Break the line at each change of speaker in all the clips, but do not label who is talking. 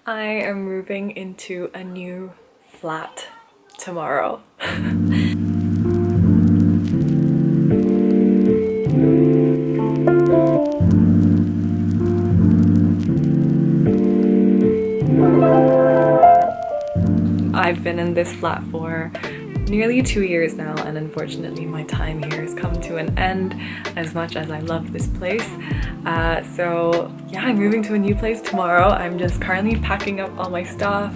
I am moving into a new flat tomorrow. I've been in this flat for nearly 2 years now, and unfortunately my time here has come to an end as much as I love this place. So yeah, I'm moving to a new place tomorrow. I'm just currently packing up all my stuff.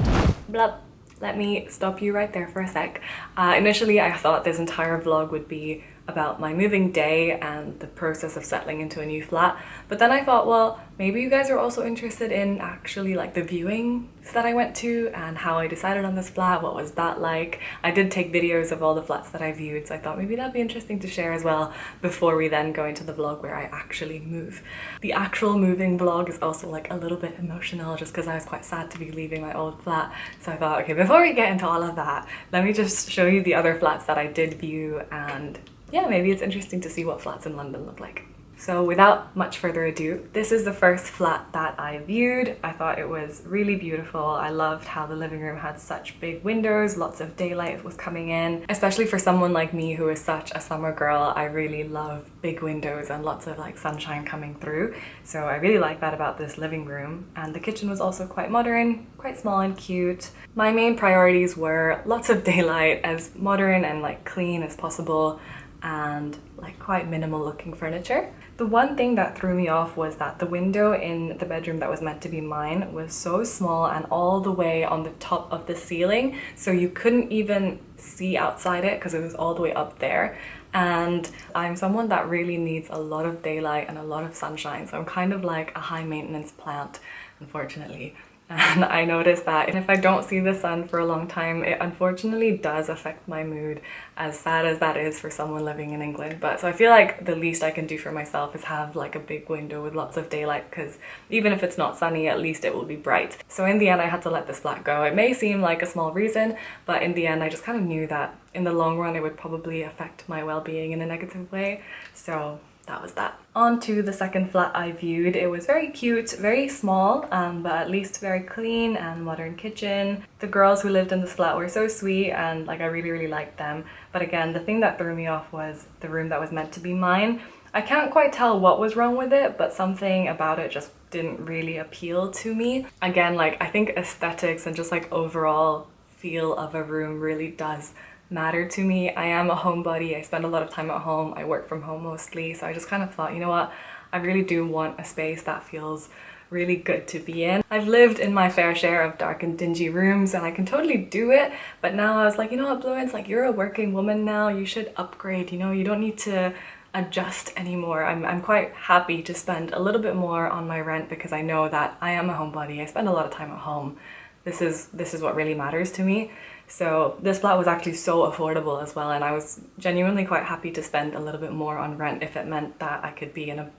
Blah. Let me stop you right there for a sec. Initially, I thought this entire vlog would be about my moving day and the process of settling into a new flat. But then I thought, well, maybe you guys are also interested in actually like the viewings that I went to and how I decided on this flat. What was that like? I did take videos of all the flats that I viewed, so I thought maybe that'd be interesting to share as well before we then go into the vlog where I actually move. The actual moving vlog is also like a little bit emotional just because I was quite sad to be leaving my old flat. So I thought, okay, before we get into all of that, let me just show you the other flats that I did view, and yeah, maybe it's interesting to see what flats in London look like. So without much further ado, this is the first flat that I viewed. I thought it was really beautiful. I loved how the living room had such big windows, lots of daylight was coming in. Especially for someone like me who is such a summer girl, I really love big windows and lots of like sunshine coming through. So I really like that about this living room. And the kitchen was also quite modern, quite small and cute. My main priorities were lots of daylight, as modern and like clean as possible, and like quite minimal looking furniture. The one thing that threw me off was that the window in the bedroom that was meant to be mine was so small and all the way on the top of the ceiling, so you couldn't even see outside it because it was all the way up there. And I'm someone that really needs a lot of daylight and a lot of sunshine, so I'm kind of like a high maintenance plant, unfortunately. And I noticed that if I don't see the sun for a long time, it unfortunately does affect my mood, as sad as that is for someone living in England. But so I feel like the least I can do for myself is have like a big window with lots of daylight, because even if it's not sunny, at least it will be bright. So in the end, I had to let this flat go. It may seem like a small reason, but in the end, I just kind of knew that in the long run, it would probably affect my well-being in a negative way. So that was that. On to the second flat I viewed. It was very cute, very small, but at least very clean and modern kitchen. The girls who lived in this flat were so sweet, and like I really liked them. But again, the thing that threw me off was the room that was meant to be mine. I can't quite tell what was wrong with it, but something about it just didn't really appeal to me. Again, like I think aesthetics and just like overall feel of a room really does matter to me. I am a homebody. I spend a lot of time at home. I work from home mostly. So I just kind of thought, you know what? I really do want a space that feels really good to be in. I've lived in my fair share of dark and dingy rooms and I can totally do it. But now I was like, you know what, Bluence, like you're a working woman now. You should upgrade, you know, you don't need to adjust anymore. I'm quite happy to spend a little bit more on my rent because I know that I am a homebody. I spend a lot of time at home. This is what really matters to me. So this flat was actually so affordable as well, and I was genuinely quite happy to spend a little bit more on rent if it meant that I could be in a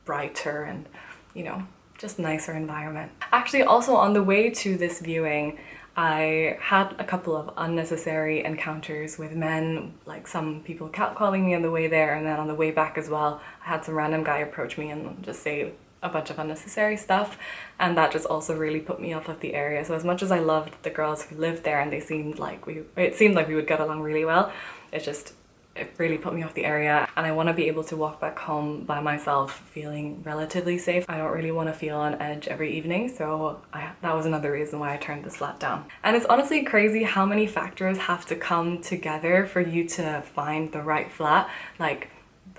brighter and, you know, just nicer environment. Actually, also on the way to this viewing, I had a couple of unnecessary encounters with men, like some people catcalling me on the way there, and then on the way back as well, I had some random guy approach me and just say a bunch of unnecessary stuff, and that just also really put me off of the area. So as much as I loved the girls who lived there and it seemed like we would get along really well, it really put me off the area, and I want to be able to walk back home by myself feeling relatively safe. I don't really want to feel on edge every evening, so that was another reason why I turned this flat down. And it's honestly crazy how many factors have to come together for you to find the right flat. Like,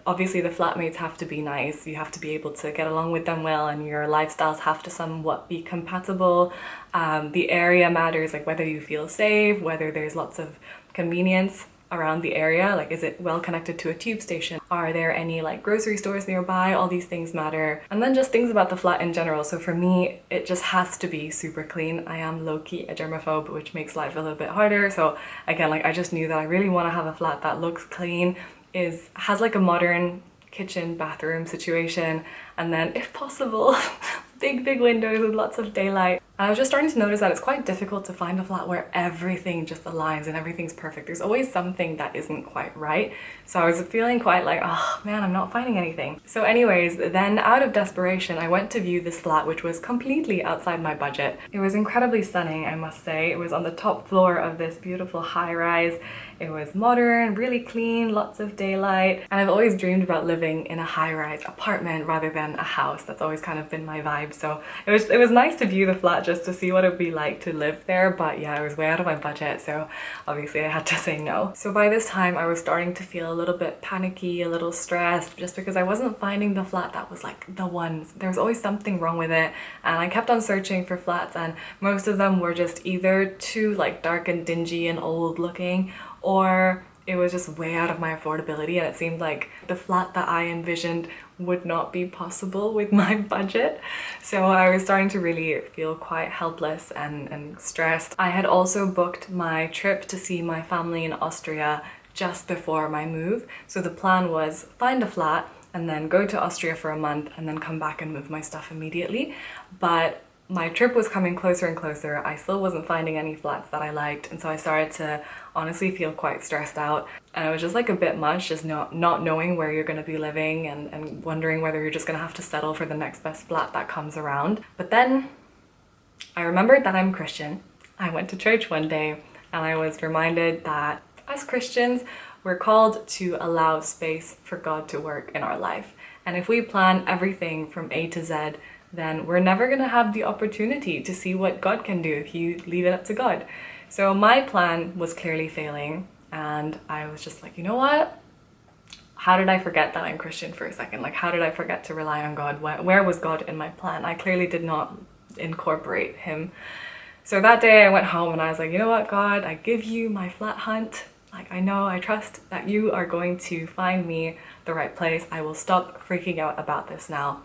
obviously the flatmates have to be nice, you have to be able to get along with them well, and your lifestyles have to somewhat be compatible. The area matters, like whether you feel safe, whether there's lots of convenience around the area, like is it well connected to a tube station, are there any like grocery stores nearby, all these things matter. And then just things about the flat in general. So for me, it just has to be super clean. I am low-key a germaphobe, which makes life a little bit harder. So again, like I just knew that I really want to have a flat that looks clean, has like a modern kitchen bathroom situation, and then if possible big windows with lots of daylight. And I was just starting to notice that it's quite difficult to find a flat where everything just aligns and everything's perfect. There's always something that isn't quite right. So I was feeling quite like, oh man, I'm not finding anything. So anyways, then out of desperation, I went to view this flat, which was completely outside my budget. It was incredibly stunning, I must say. It was on the top floor of this beautiful high-rise. It was modern, really clean, lots of daylight. And I've always dreamed about living in a high-rise apartment rather than a house. That's always kind of been my vibe. So it was nice to view the flat just to see what it would be like to live there. But yeah, it was way out of my budget. So obviously I had to say no. So by this time I was starting to feel a little bit panicky, a little stressed, just because I wasn't finding the flat that was like the one. There was always something wrong with it. And I kept on searching for flats, and most of them were just either too like dark and dingy and old looking, or it was just way out of my affordability, and it seemed like the flat that I envisioned would not be possible with my budget. So I was starting to really feel quite helpless and stressed. I had also booked my trip to see my family in Austria just before my move. So the plan was find a flat and then go to Austria for a month and then come back and move my stuff immediately. But my trip was coming closer and closer. I still wasn't finding any flats that I liked, and so I started to honestly feel quite stressed out. And it was just like a bit much, just not knowing where you're going to be living and wondering whether you're just going to have to settle for the next best flat that comes around. But then I remembered that I'm Christian. I went to church one day and I was reminded that as Christians, we're called to allow space for God to work in our life. And if we plan everything from A to Z, then we're never going to have the opportunity to see what God can do if you leave it up to God. So my plan was clearly failing, and I was just like, you know what? How did I forget that I'm Christian for a second? Like, how did I forget to rely on God? Where was God in my plan? I clearly did not incorporate him. So that day I went home and I was like, you know what, God, I give you my flat hunt. Like, I trust that you are going to find me the right place. I will stop freaking out about this now.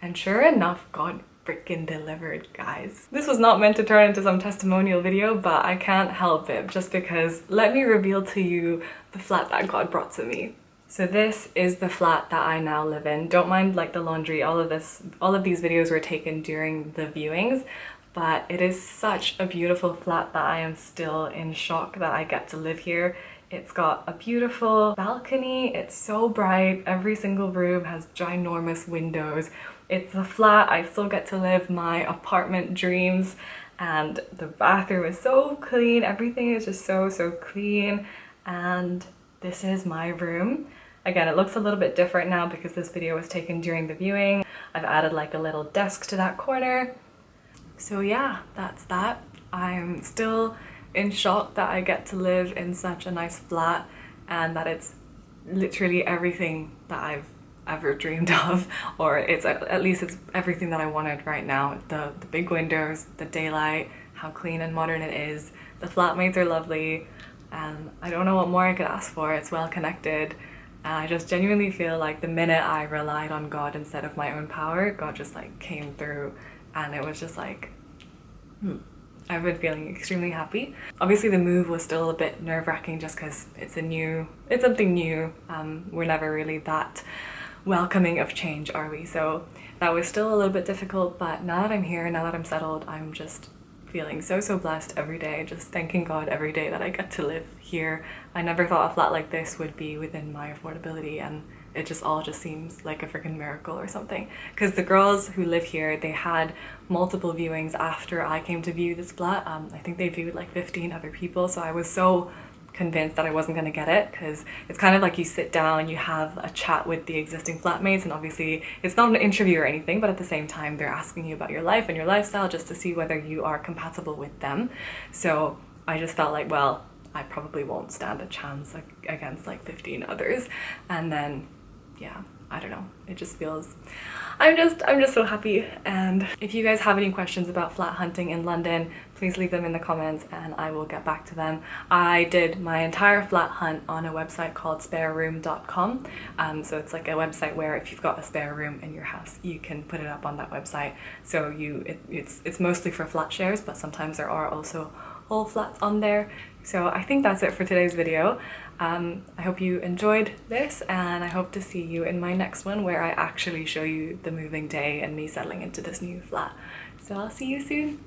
And sure enough, God freaking delivered, guys. This was not meant to turn into some testimonial video, but I can't help it just because let me reveal to you the flat that God brought to me. So this is the flat that I now live in. Don't mind like the laundry, all of these videos were taken during the viewings, but it is such a beautiful flat that I am still in shock that I get to live here. It's got a beautiful balcony, it's so bright, every single room has ginormous windows. It's a flat, I still get to live my apartment dreams, and the bathroom is so clean, everything is just so clean, and this is my room. Again, it looks a little bit different now because this video was taken during the viewing. I've added like a little desk to that corner. So yeah, that's that. I'm still in shock that I get to live in such a nice flat and that it's literally everything that I've ever dreamed of, or at least it's everything that I wanted right now. The big windows, the daylight, how clean and modern it is, the flatmates are lovely, and I don't know what more I could ask for. It's well connected, and I just genuinely feel like the minute I relied on God instead of my own power, God just like came through, and it was just like I've been feeling extremely happy. Obviously the move was still a bit nerve-wracking just because it's something new. We're never really that welcoming of change, are we? So that was still a little bit difficult, but now that I'm here, now that I'm settled, I'm just feeling so blessed every day, just thanking God every day that I get to live here. I never thought a flat like this would be within my affordability, and it just all seems like a freaking miracle or something. Because the girls who live here, they had multiple viewings after I came to view this flat. I think they viewed like 15 other people, so I was so convinced that I wasn't going to get it, because it's kind of like you sit down, you have a chat with the existing flatmates, and obviously it's not an interview or anything, but at the same time they're asking you about your life and your lifestyle just to see whether you are compatible with them. So I just felt like, well, I probably won't stand a chance against like 15 others. And then yeah, I don't know, it just feels, I'm just so happy. And if you guys have any questions about flat hunting in London, please leave them in the comments and I will get back to them. I did my entire flat hunt on a website called spareroom.com. So it's like a website where if you've got a spare room in your house, you can put it up on that website. So it's mostly for flat shares, but sometimes there are also whole flats on there. So I think that's it for today's video. I hope you enjoyed this, and I hope to see you in my next one where I actually show you the moving day and me settling into this new flat. So I'll see you soon.